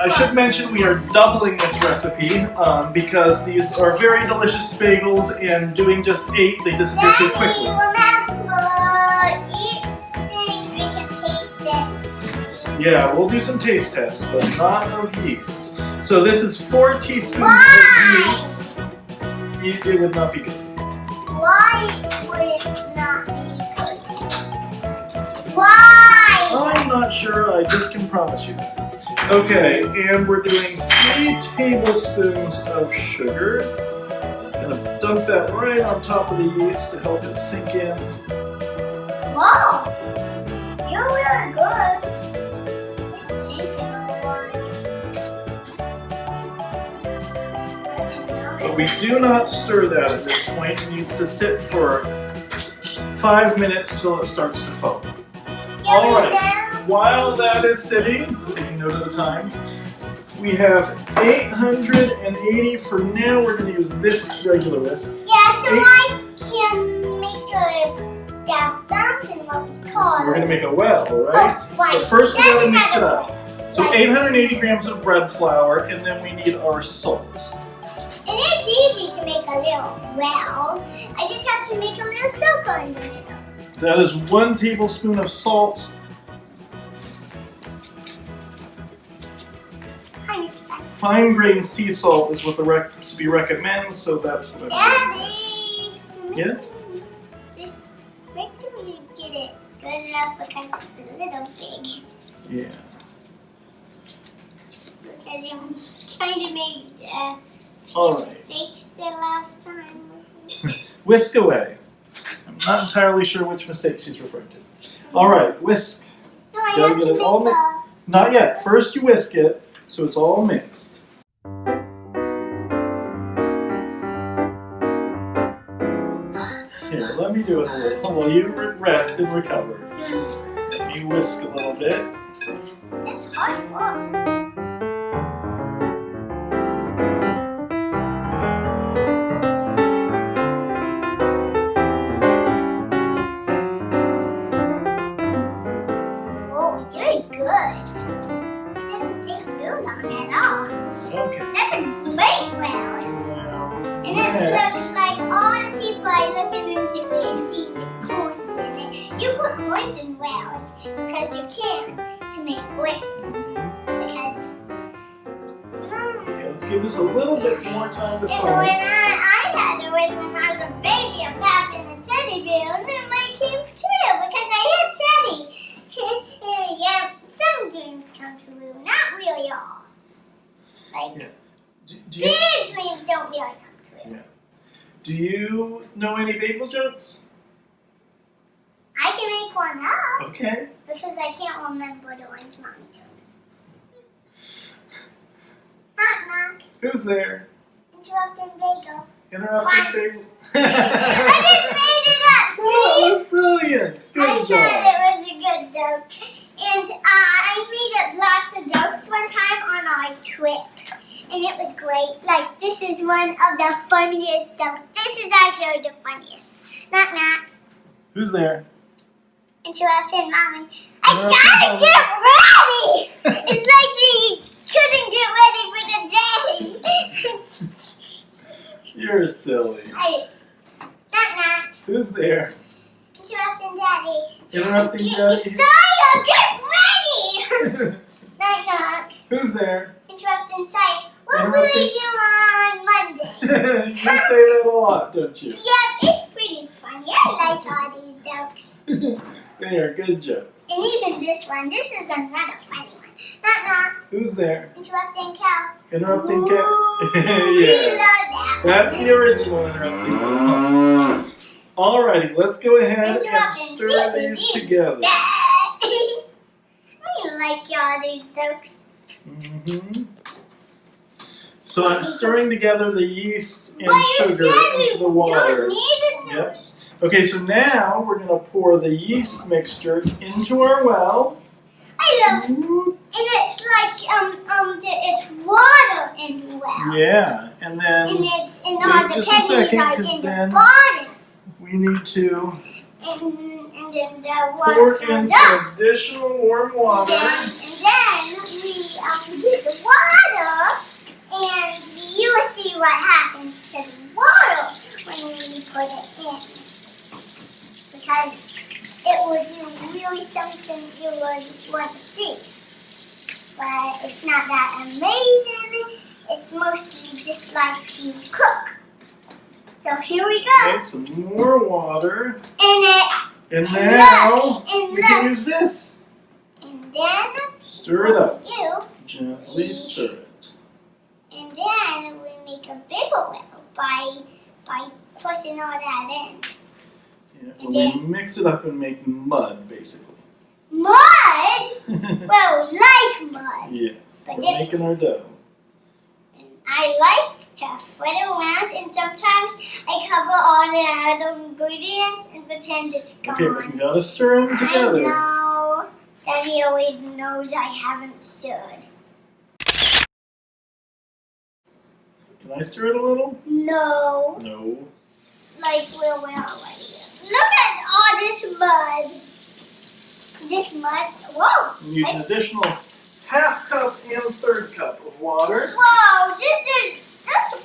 I should mention we are doubling this recipe because these are very delicious bagels, and doing just 8, they disappear too quickly. Remember, we can taste test. Yeah, we'll do some taste tests, but not of yeast. So this is 4 teaspoons of yeast. It would not be good. Why would it not be good? Why? I'm not sure, I just can promise you that. Okay, and we're doing 3 tablespoons of sugar. Gonna dump that right on top of the yeast to help it sink in. Wow, you're really good. It's sinking along. But we do not stir that at this point. It needs to sit for 5 minutes till it starts to foam. All right, while that is sitting, taking note of the time, we have 880 for now. We're going to use this regular whisk. Yeah, so I can make a fountain, what we call it. We're going to make a well, right? Oh, right. But first we got to mix it another up. So 880 grams of bread flour, and then we need our salt. And it's easy to make a little well. I just have to make a little soap under it. That is 1 tablespoon of salt. I'm excited. Fine grained sea salt is what the recipe recommends, so that's what I'm doing. Daddy! Yes? Just make sure you get it good enough because it's a little big. Yeah. Because it kind of made All right. mistakes the last time. Whisk away. I'm not entirely sure which mistake she's referring to. All right, whisk. No, I Gotta have get to it make all mixed. Not yet. First you whisk it so it's all mixed. Here, let me do it a little while you rest and recover. Let me whisk a little bit. It's hard work. Okay. That's a great well. And it looks like all the people are looking into it and seeing the coins in it. You put coins in wells because you can to make whisks. Because Okay, let's give this a little bit more time to and foam. when I had a whisk when I was a baby of having a teddy bear, and it might came true because I had teddy. Yeah, some dreams come true, not really all. Like, Yeah. big dreams don't really come true. Yeah. Do you know any bagel jokes? I can make one up. Okay. Because I can't remember the ones Mommy told me. Knock, knock. Who's there? Interrupting bagel. Interrupting bagel. I just made it up, Oh, see? that was brilliant. Good I job. said it was a good joke. And I made up lots of jokes one time on our trip. And it was great. Like, this is one of the funniest jokes. This is actually the funniest. Knock, knock. Who's there? Interrupting Mommy. I Interrupting gotta get ready! It's like you couldn't get ready for the day. You're silly. Hey, knock, knock. Who's there? Interrupting Daddy. Interrupting Daddy. Sawyer, get ready! Knock, knock. Who's there? Interrupting Sawyer. What will we do on Monday? You say that a lot, don't you? Yeah, it's pretty funny. I like all these jokes. They are good jokes. And even this one. This is another funny one. Knock, knock. Who's there? Interrupting Cow. Interrupting Cat. We Yeah. love that. That's the original interrupting cat. Alrighty, let's go ahead and Interrupting stir these together. I like all these jokes. So I'm stirring together the yeast and But you sugar said we into the water. don't need to stir Yes. Okay, so now we're going to pour the yeast mixture into our well. I love it. And it's like it's water in the well. Yeah, and then And it's and wait all the just a pennies second, are 'cause in the then bottom. we need to and then the water Pour in fills some up. additional warm water. And then we heat the water, and you will see what happens to the water when we put it in. Because it will do really something you would want to see. But it's not that amazing. It's mostly just like to cook. So here we go. Okay, some more water. And And now and we can use this. And then Stir it up. do, Gently stir it. and then we make a bagel by pushing all that in. Yeah, and we mix it up and make mud, basically. Mud? Well, like mud. Yes, But we're different. making our dough. And I like to flip it around, and sometimes I cover all the other ingredients and pretend it's gone. Okay, but we gotta stir them together. I know. Daddy always knows I haven't stirred. Can I stir it a little? No. No. Like we're already. Look at all this mud. This mud. Whoa. We need an additional half cup and third cup of water. Whoa. This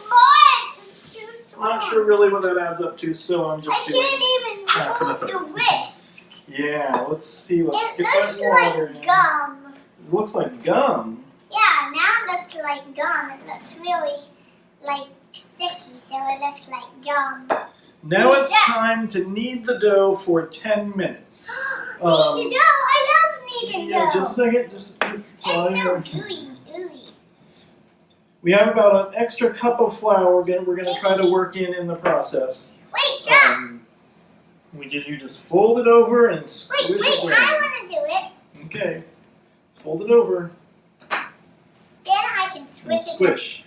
mud is too small. I'm not sure really what that adds up to, so I'm I just doing can't even half and a move third. the whisk. Yeah, let's see. Let's It get looks that water like in. gum. It looks like gum. Yeah, now it looks like gum. It looks really like sticky, so it looks like gum. Now it's time to knead the dough for 10 minutes. Knead the dough. I love kneading Yeah, dough. just a second. Just It's so gooey. We have about an extra cup of flour we're gonna try to work in the process. Wait, stop. You just fold it over and squish Wait, it I around. want to do it. Okay, fold it over Then I can and squish it. squish.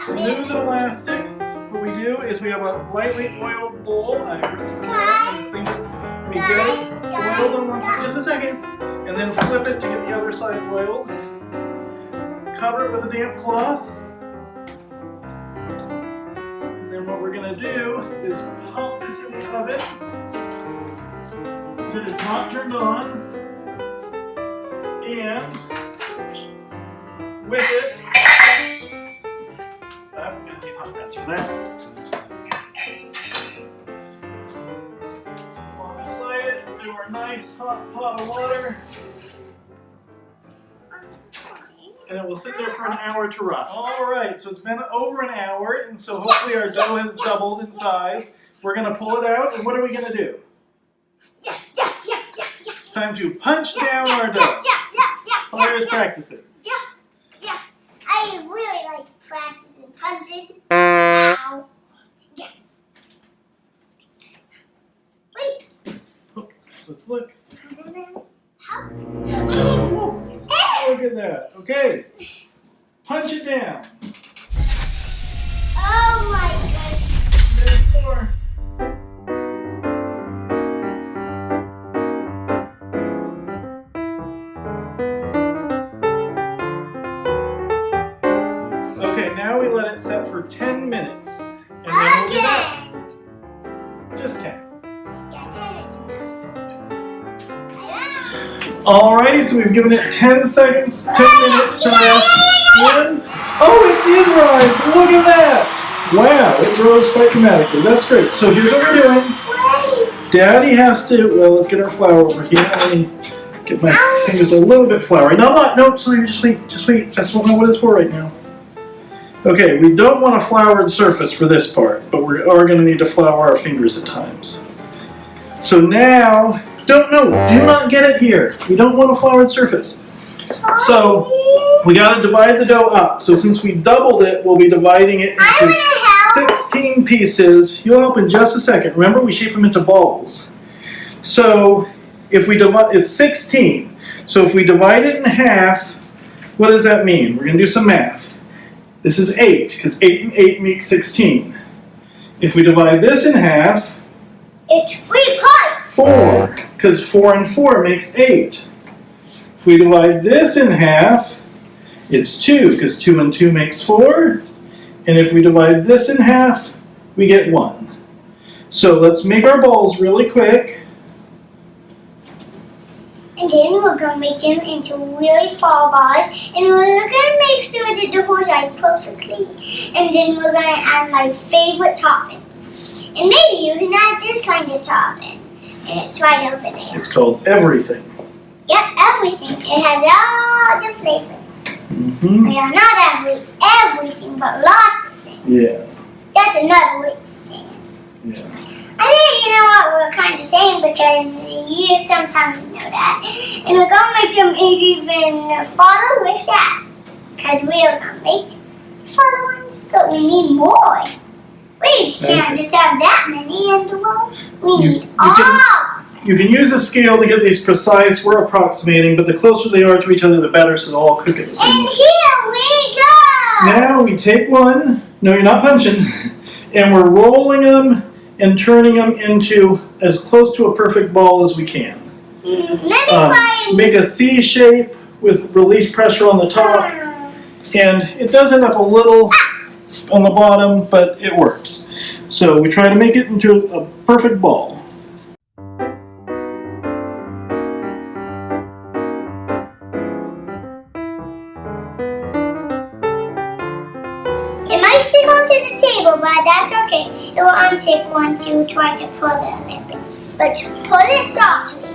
Smooth and elastic. What we do is we have a lightly oiled bowl. I rinse this out and think we get it oiled on one side. Just a second. And then flip it to get the other side oiled. Cover it with a damp cloth. And then what we're going to do is pop this in the oven that is not turned on. And with it, I'm going to need hot pants for that. Alongside it, do our nice hot pot of water. And it will sit there for an hour to rot. Alright, so it's been over an hour, and so hopefully our dough has doubled in size. We're going to pull it out, and what are we going to do? Yeah. It's time to punch down our dough. Sawyer's practicing. Yeah. I really like practicing punching. Ow. Yeah. Wait. Let's look. How? Look at that. Okay. Punch it down. Oh my goodness. There's more. Okay, now we let it set for 10 minutes. And then we'll get back. Just 10. Yeah, 10 is enough. Alrighty, so we've given it 10 seconds, 10 minutes to rest. And, oh, it did rise! Look at that! Wow, it rose quite dramatically. That's great. So here's what we're doing. Wait. Daddy has to, well, let's get our flour over here. Let me get my fingers a little bit floury. No, Sawyer, just wait. That's not what it's for right now. Okay, we don't want a floured surface for this part, but we are going to need to flour our fingers at times. So now, do not get it here. We don't want a floured surface. So we got to divide the dough up. So since we doubled it, we'll be dividing it into 16 pieces. You'll help in just a second. Remember, we shape them into balls. So if we divide, it's 16. So if we divide it in half, what does that mean? We're going to do some math. This is 8, because 8 and 8 make 16. If we divide this in half, it's 3 parts. 4, because 4 and 4 makes 8. If we divide this in half, it's 2, because 2 and 2 makes 4. And if we divide this in half, we get 1. So let's make our balls really quick. And then we're going to make them into really far balls. And we're going to make sure that the holes are perfectly. And then we're going to add my favorite toppings. And maybe you can add this kind of topping. And it's right over there. It's called Everything. Yep, everything. It has all the flavors. Mm-hmm. Well, not everything, but lots of things. Yeah. That's another way to say it. Yeah. I think you know what we're kind of saying because you sometimes know that. And we're going to make them even farther with that. Because we are going to make farther ones, but we need more. We can't just have that many in the world. We need all. You can use a scale to get these precise. We're approximating, but the closer they are to each other, the better, so they'll all cook at the same And way. here we go! Now we take one, no you're not punching, and we're rolling them and turning them into as close to a perfect ball as we can. Let me find... Make a C shape with release pressure on the top, and it does end up a little on the bottom, but it works. So we try to make it into a perfect ball. It might stick onto the table, but that's okay. It will unstick once you try to pull it a little bit. But pull it softly,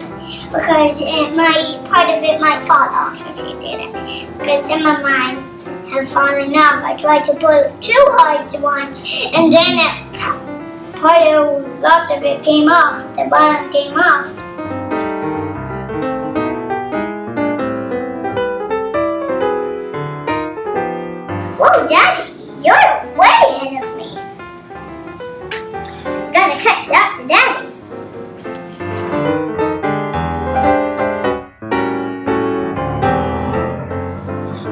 because part of it might fall off if you did it. Because some of mine have fallen off. I tried to pull it too hard once, and then lots of it came off. The bottom came off. Whoa, Daddy! You're way ahead of me. Gotta catch up to Daddy.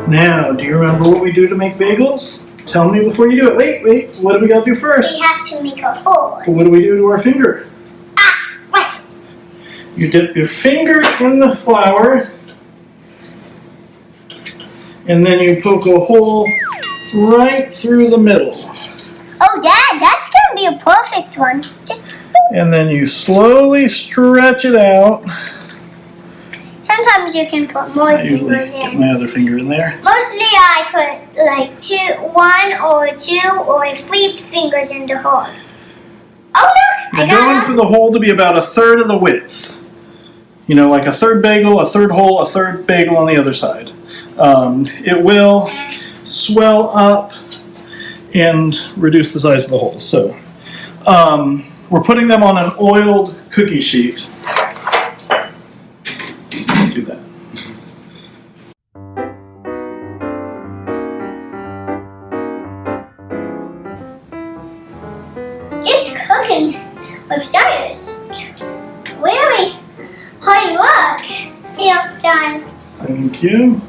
Now, do you remember what we do to make bagels? Tell me before you do it. Wait, what do we gotta do first? We have to make a hole. What do we do to our finger? Right. You dip your finger in the flour, and then you poke a hole right through the middle. Oh, Dad, that's gonna be a perfect one. And then you slowly stretch it out. Sometimes you can put more I usually fingers get in. my other finger in there. Mostly I put like 1 or 2 or 3 fingers in the hole. Oh look, You're going for the hole to be about 1/3 of the width. You know, like a third bagel, a third hole, a third bagel on the other side. It will swell up and reduce the size of the hole. So we're putting them on an oiled cookie sheet. Do that. Just cooking with Sawyer's really hard work. Yep, done. Thank you.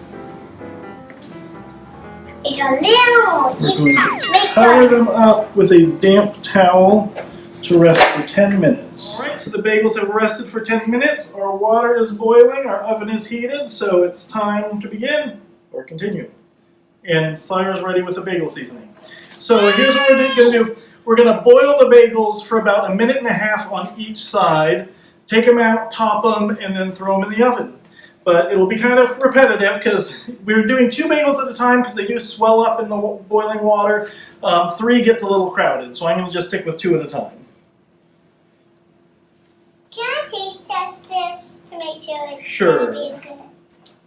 Make a little more yeast time to make Cover Sawyer. them up with a damp towel to rest for 10 minutes. Alright, so the bagels have rested for 10 minutes. Our water is boiling, our oven is heated, so it's time to begin or continue. And Sawyer's ready with the bagel seasoning. So here's what we're going to do. We're going to boil the bagels for about 1.5 minutes on each side. Take them out, top them, and then throw them in the oven. But it'll be kind of repetitive because we're doing 2 bagels at a time because they do swell up in the boiling water. 3 gets a little crowded, so I'm going to just stick with 2 at a time. Can I taste test this to make sure it's Sure. gonna be good?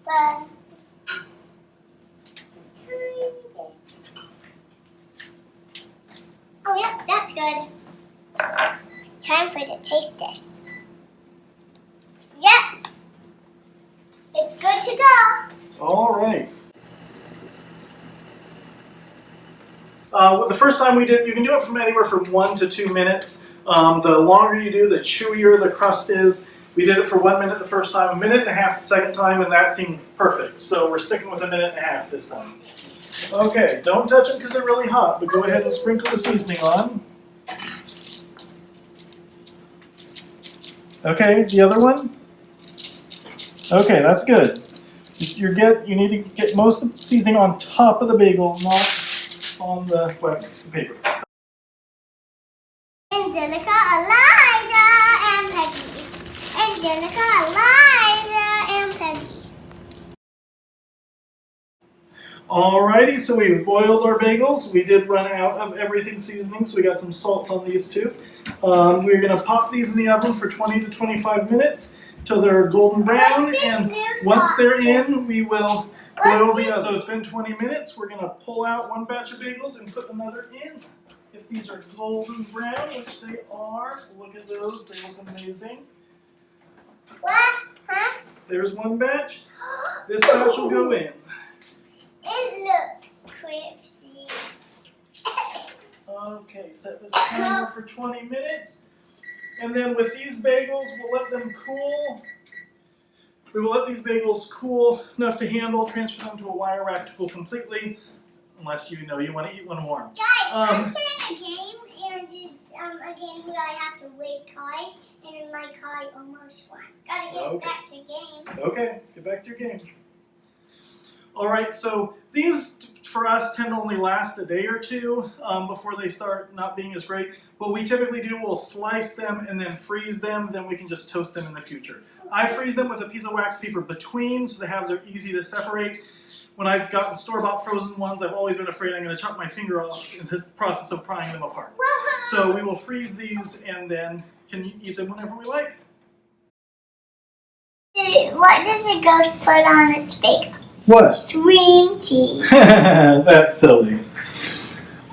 But it's a tiny bit. Oh yeah, that's good. Time for the taste test. Yep. It's good to go. All right. The first time we did, you can do it from anywhere from 1 to 2 minutes. The longer you do, the chewier the crust is. We did it for 1 minute the first time, 1.5 minutes the second time, and that seemed perfect. So we're sticking with 1.5 minutes this time. Okay, don't touch them because they're really hot, but go ahead and sprinkle the seasoning on. Okay, the other one? Okay, that's good. You need to get most of the seasoning on top of the bagel, not on the wax paper. Angelica, Elijah, and Peggy. Angelica, Elijah, and Peggy. Alrighty, so we've boiled our bagels. We did run out of everything seasoning, so we got some salt on these too. We're going to pop these in the oven for 20 to 25 minutes till they're golden brown. And once they're in, we will boil the oven. So it's been 20 minutes. We're going to pull out one batch of bagels and put another in. If these are golden brown, which they are, look at those. They look amazing. What? Huh? There's one batch. This batch will go in. It looks crispy. Okay, set this timer for 20 minutes. And then with these bagels, we'll let them cool. We will let these bagels cool enough to handle, transfer them to a wire rack to cool completely, unless you know you want to eat one warm. Guys, I'm playing a game, and it's a game where I have to waste cards, and in my car I almost won. Gotta get back to game. Okay, get back to your games. Alright, so these for us tend to only last a day or two before they start not being as great. What we typically do, we'll slice them and then freeze them, then we can just toast them in the future. I freeze them with a piece of wax paper between, so the halves are easy to separate. When I've gotten store-bought frozen ones, I've always been afraid I'm going to chop my finger off in the process of prying them apart. So we will freeze these and then can eat them whenever we like. What does a ghost put on its bacon? What? Sweet tea. That's silly.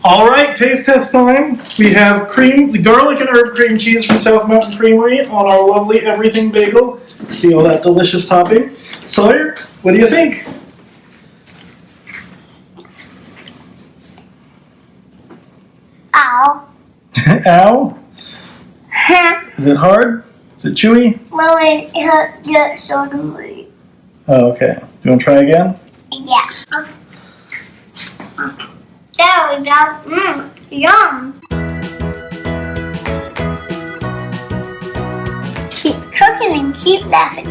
Alright, taste test time. We have garlic and herb cream cheese from South Mountain Creamery on our lovely Everything Bagel. See all that delicious topping. Sawyer, what do you think? Ow. Ow? Is it hard? Is it chewy? Well, it hurt the soda. Oh, okay. You want to try again? Yeah. There we go. Yum. Keep cooking and keep laughing.